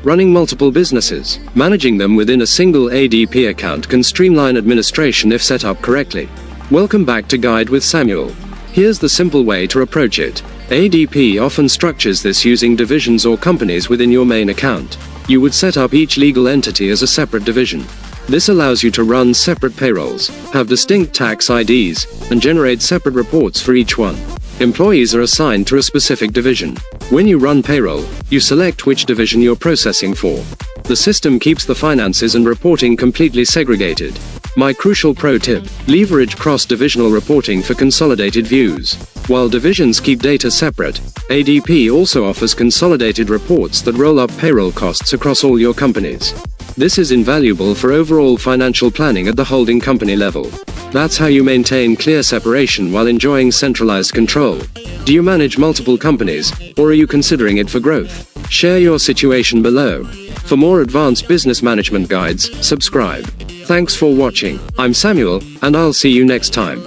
Running multiple businesses, managing them within a single ADP account can streamline administration if set up correctly. Welcome back to Guide with Samuel. Here's the simple way to approach it. ADP often structures this using divisions or companies within your main account. You would set up each legal entity as a separate division. This allows you to run separate payrolls, have distinct tax IDs, and generate separate reports for each one. Employees are assigned to a specific division. When you run payroll, you select which division you're processing for. The system keeps the finances and reporting completely segregated. My crucial pro tip: leverage cross-divisional reporting for consolidated views. While divisions keep data separate, ADP also offers consolidated reports that roll up payroll costs across all your companies. This is invaluable for overall financial planning at the holding company level. That's how you maintain clear separation while enjoying centralized control. Do you manage multiple companies, or are you considering it for growth? Share your situation below. For more advanced business management guides, subscribe. Thanks for watching. I'm Samuel, and I'll see you next time.